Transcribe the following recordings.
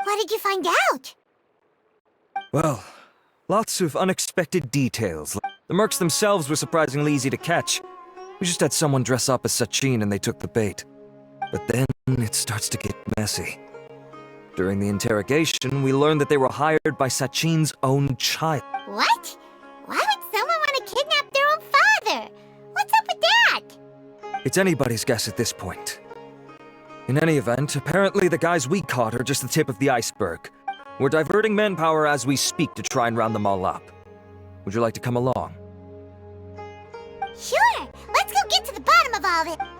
What did you find out? Well, lots of unexpected details. The mercs themselves were surprisingly easy to catch. We just had someone dress up as Sachin and they took the bait. But then it starts to get messy. During the interrogation, we learned that they were hired by Sachin's own child. What? Why would someone want to kidnap their own father? What's up with that? It's anybody's guess at this point. In any event, apparently the guys we caught are just the tip of the iceberg. We're diverting manpower as we speak to try and round them all up. Would you like to come along? Sure! Let's go get to the bottom of all of it!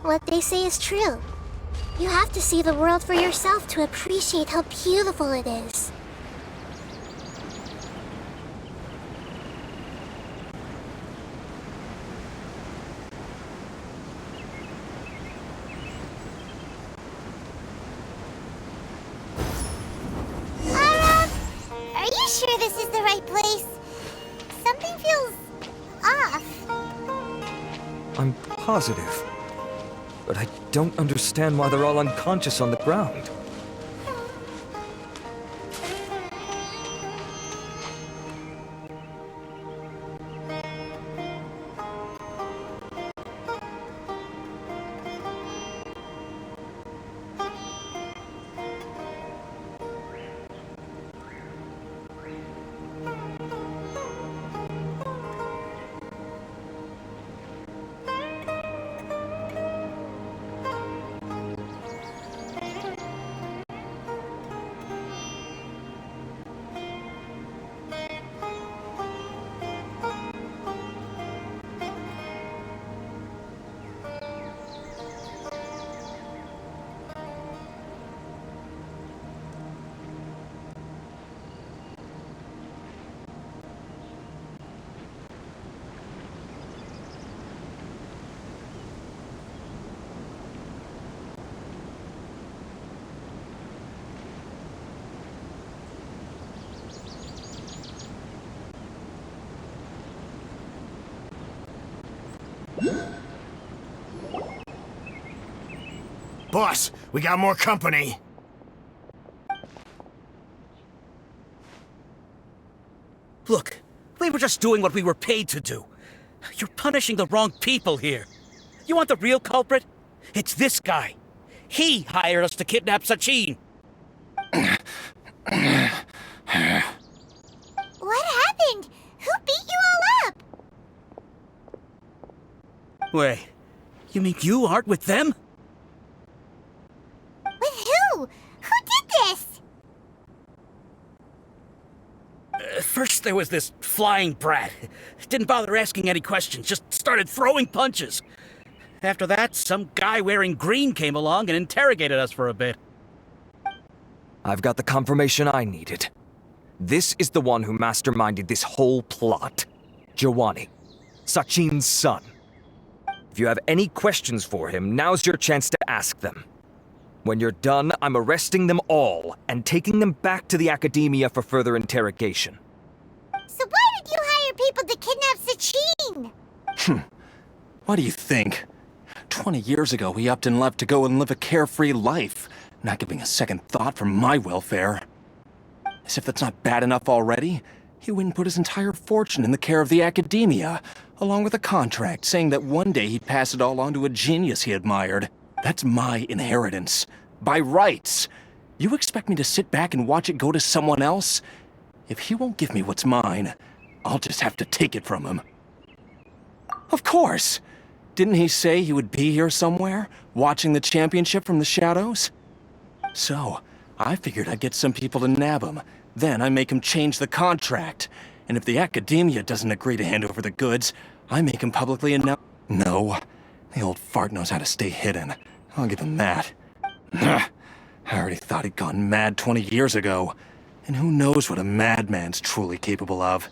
What they say is true. You have to see the world for yourself to appreciate how beautiful it is. Are you sure this is the right place? Something feels off. I'm positive. But I don't understand why they're all unconscious on the ground. Boss, we got more company. Look, we were just doing what we were paid to do. You're punishing the wrong people here. You want the real culprit? It's this guy. He hired us to kidnap Sachin. What happened? Who beat you all up? Wait, you mean you aren't with them? With who? Who did this? First there was this flying brat. Didn't bother asking any questions, just started throwing punches. After that, some guy wearing green came along and interrogated us for a bit. I've got the confirmation I needed. This is the one who masterminded this whole plot. Giovanni, Sachin's son. If you have any questions for him, now's your chance to ask them. When you're done, I'm arresting them all and taking them back to the Academia for further interrogation. So why did you hire people to kidnap Sachin? What do you think? 20 years ago, he upped and left to go and live a carefree life, not giving a second thought for my welfare. As if that's not bad enough already, he went and put his entire fortune in the care of the Academia, along with a contract saying that one day he'd pass it all on to a genius he admired. That's my inheritance. By rights. You expect me to sit back and watch it go to someone else? If he won't give me what's mine, I'll just have to take it from him. Of course! Didn't he say he would be here somewhere, watching the championship from the shadows? So, I figured I'd get some people to nab him. Then I make him change the contract. And if the Academia doesn't agree to hand over the goods, I make him publicly announce— No, the old fart knows how to stay hidden. I'll give him that. I already thought he'd gone mad 20 years ago. And who knows what a madman's truly capable of.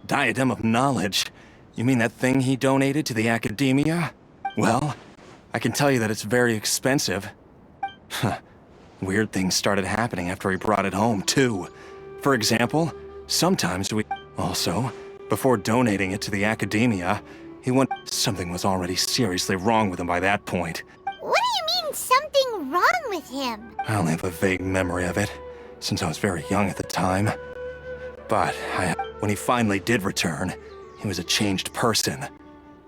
Diadem of Knowledge? You mean that thing he donated to the Academia? Well, I can tell you that it's very expensive. Weird things started happening after he brought it home, too. For example, sometimes we— Also, before donating it to the Academia, he went— Something was already seriously wrong with him by that point. What do you mean, something wrong with him? I only have a vague memory of it, since I was very young at the time. But when he finally did return, he was a changed person.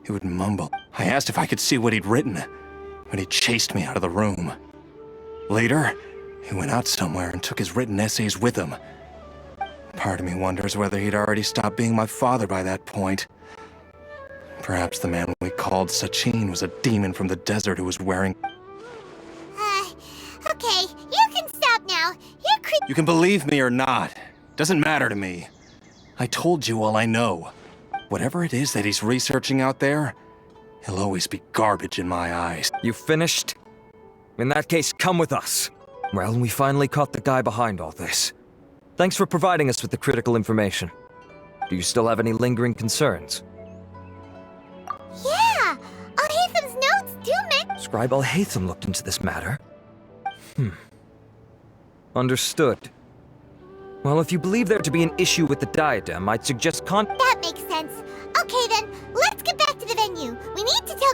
He would mumble. I asked if I could see what he'd written, but he chased me out of the room. Later, he went out somewhere and took his written essays with him. Part of me wonders whether he'd already stopped being my father by that point. Perhaps the man we called Sachin was a demon from the desert who was wearing— Okay, you can stop now. You can believe me or not. Doesn't matter to me. I told you all I know. Whatever it is that he's researching out there, he'll always be garbage in my eyes. You finished? In that case, come with us. Well, we finally caught the guy behind all this. Thanks for providing us with the critical information. Do you still have any lingering concerns? Yeah! Al-Haytham's notes do make— Scribe Al-Haytham looked into this matter. Understood. Well, if you believe there to be an issue with the diadem, I'd suggest That makes sense. Okay then, let's get back to the venue. We need to tell—